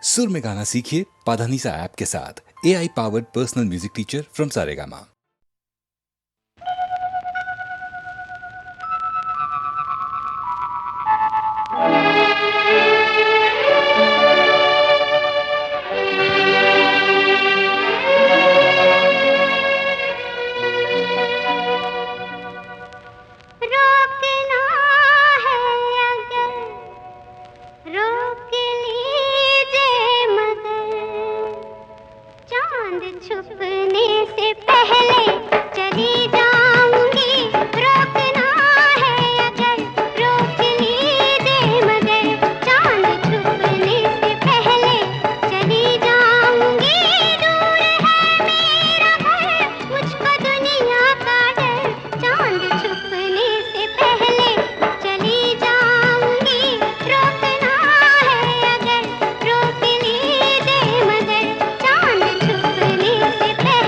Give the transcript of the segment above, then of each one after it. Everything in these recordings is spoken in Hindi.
सुर में गाना सीखिए पाधानीसा ऐप के साथ। AI powered personal music teacher from Saregama. छुपने से पहले चली जाऊंगी, रोकना है अगर रोक लीजिए मगर चांद छुपने से पहले चली जाऊंगी। दूर है मेरा घर, मुझको दुनिया का डर, चांद छुपने से पहले चली जाऊंगी, रोकना है अगर रोक लीजिए मगर चांद छुपने से पहले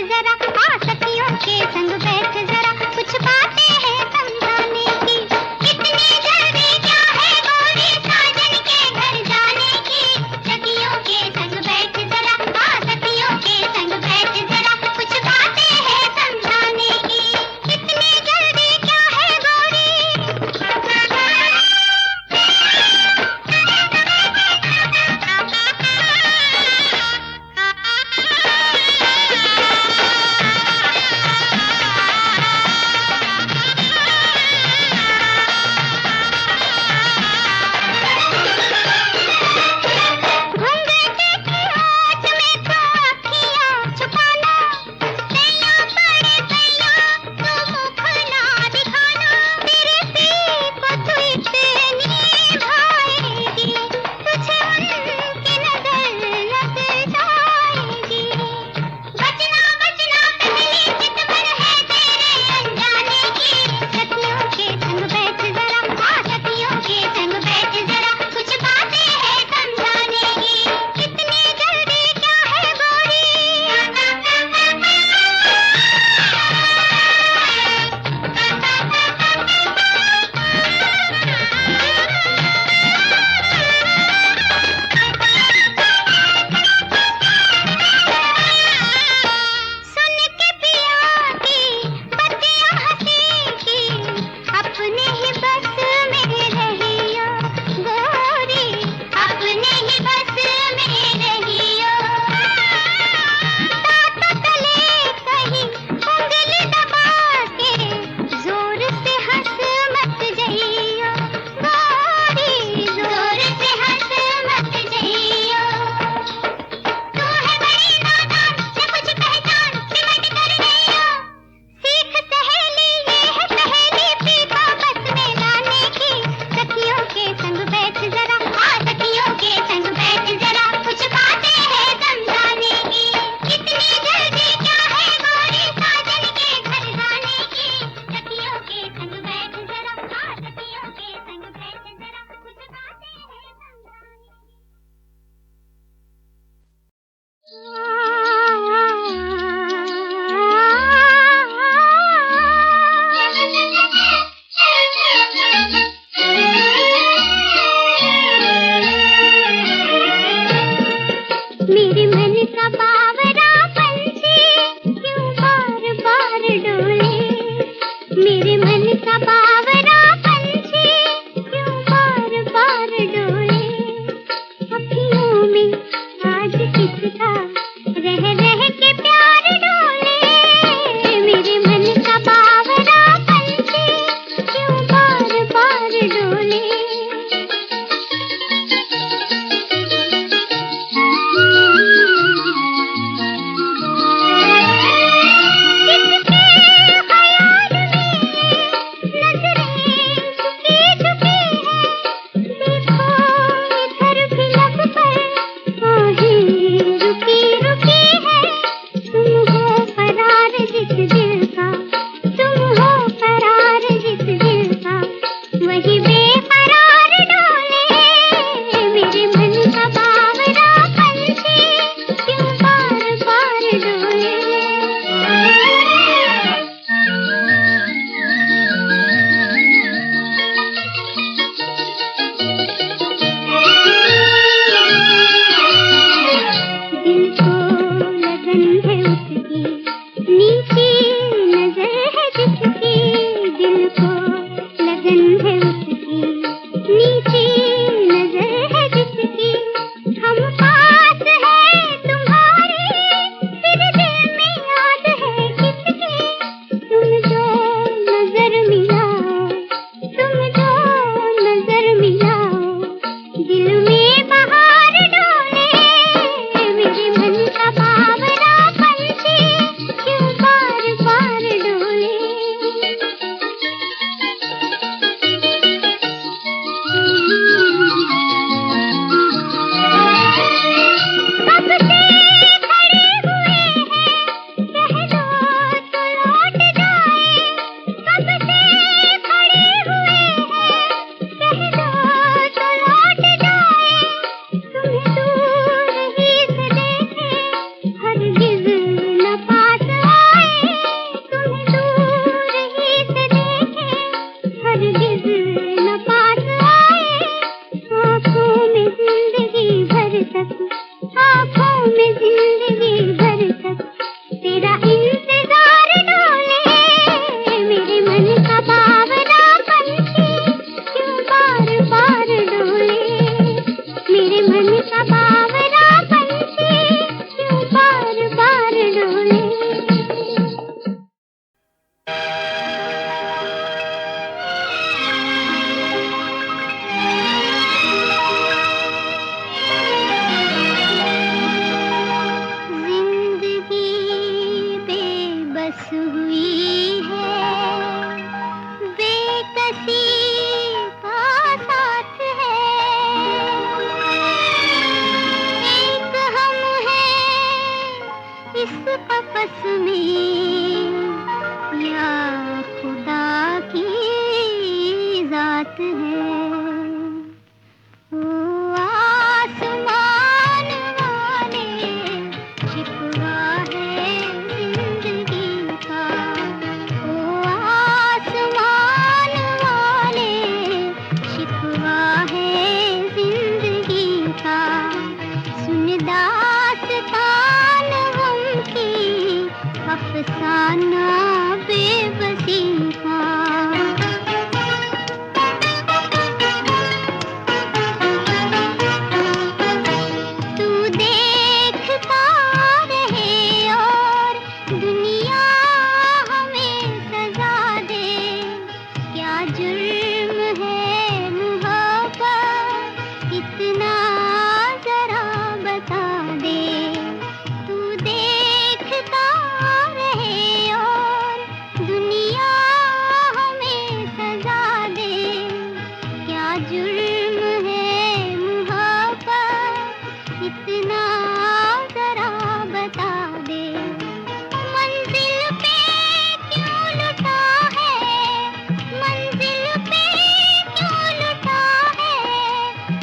जरा, आ सखियों के संग बैठ जरा, कुछ बातें हैं समझाने की। इतनी जल्दी क्या है गोरी साजन के घर जाने की, सखियों के संग बैठ जरा, आ सखियों के संग बैठ जरा, कुछ बातें हैं समझाने की। इतनी जल्दी क्या है गोरी। जिंदगी भर तक तेरा इंतजार डोले, मेरे मन का बावरा पंछी क्यों बार बार डोले, मेरे मन का बावरा पंछी क्यों बार बार डोले। बेबस हुई है, बेकसी का साथ है, एक हम हैं इस कपस में, या खुदा की जात है। ओ आसमान वाले शिकवा है जिंदगी का, ओ आसमान वाले शिकवा है जिंदगी का, सुन दास्तान गम की अफसाना बेबसी का। तू देखता रहे और दुनिया हमें सजा दे, क्या जुर्म है मोहब्बत इतना जरा बता दे। तू देखता रहे और दुनिया हमें सजा दे, क्या जुर्म है मोहब्बत इतना जरा बता दे। मंजिल पे क्यों लुटा है, मंजिल पे क्यों लुटा है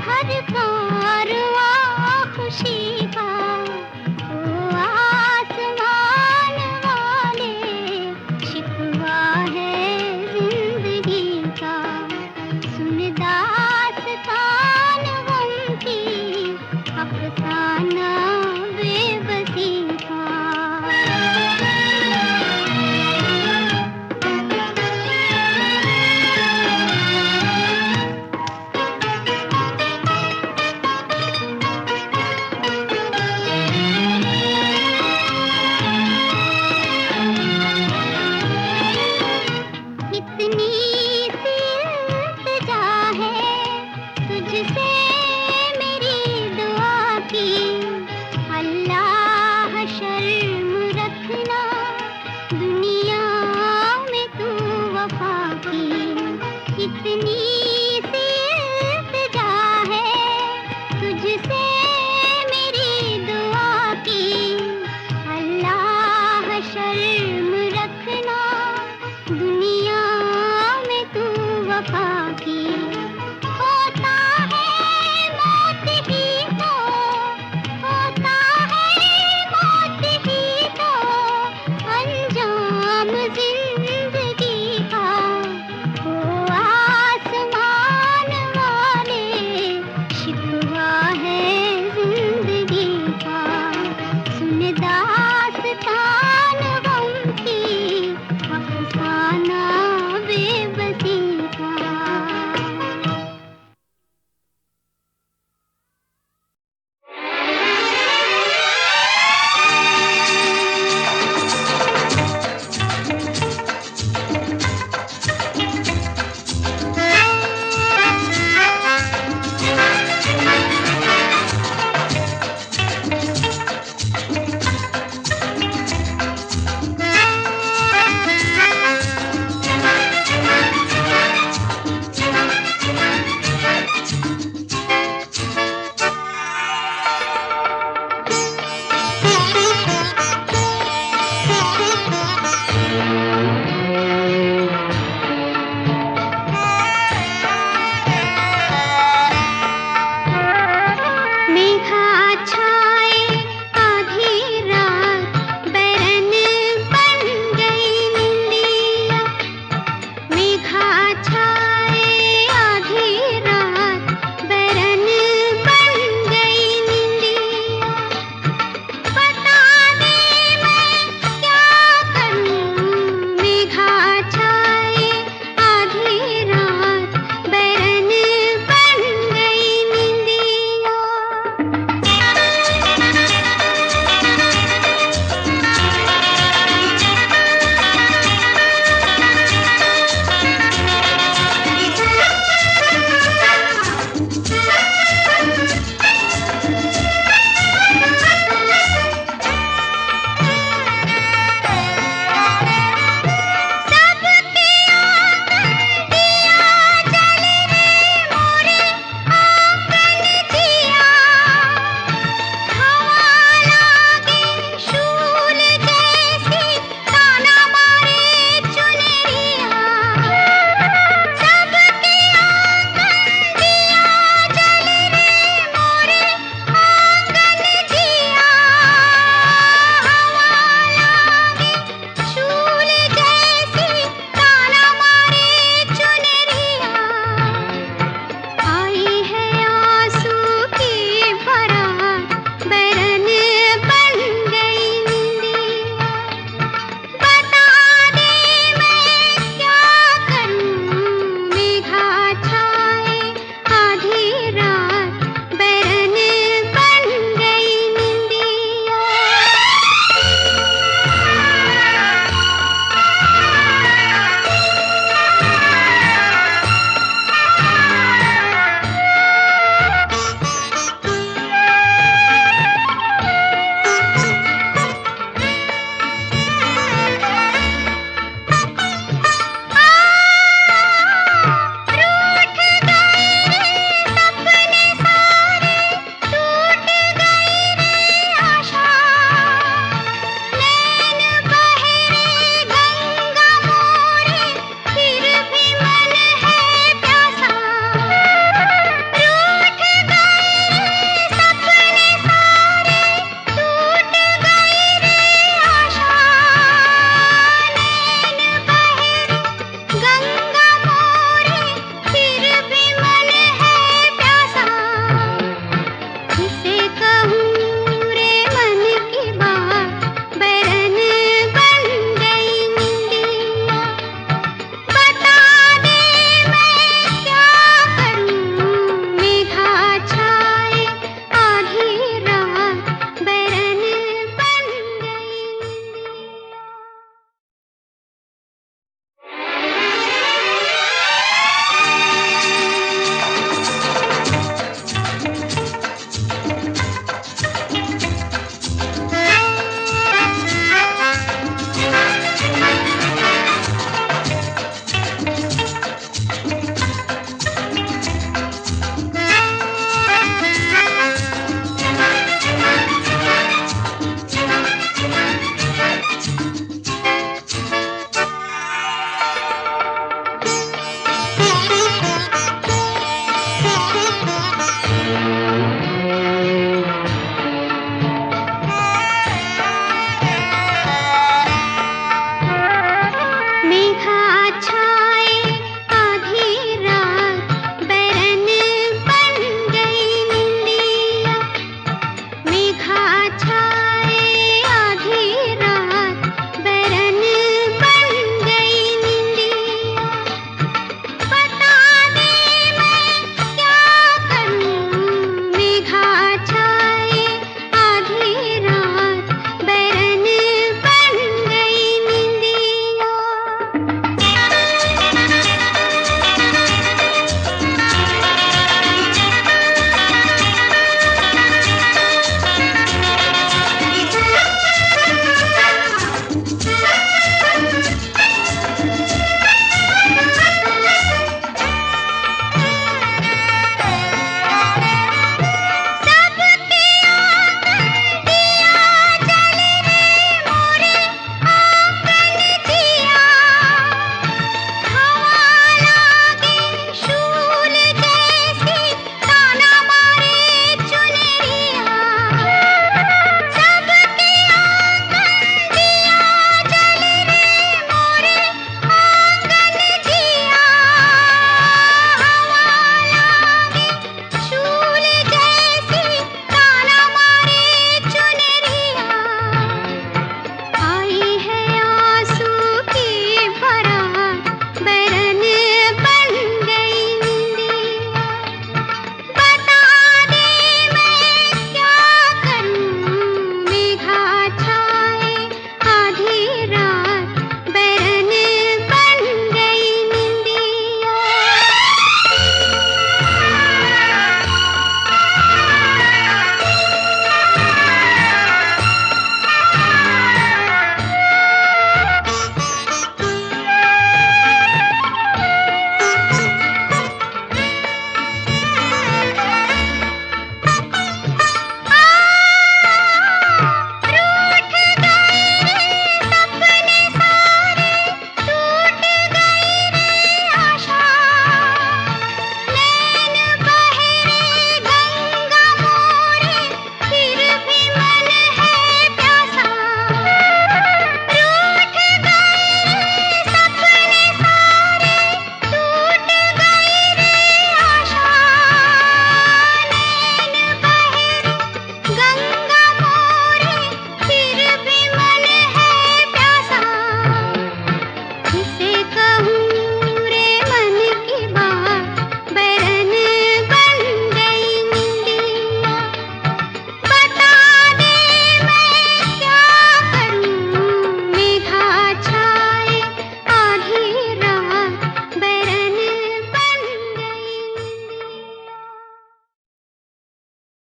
हर कारवां खुशी का। ओ आसमान वाले शिकवा है जिंदगी का, सुन दास्तान गम की अफसाना बेबसी का। इतनी सी इल्तिजा है तुझसे मेरी दुआ की, अल्लाह शर्म रखना दुनिया में तू वफा की। इतनी सी इल्तिजा है तुझसे मेरी दुआ की, अल्लाह शर्म रखना दुनिया में तू वफा की। होता है मौत ही तो, होता है मौत ही तो अंजाम जिंदगी का। ओ आसमान वाले शिकवा है जिंदगी का, सुन दास्तान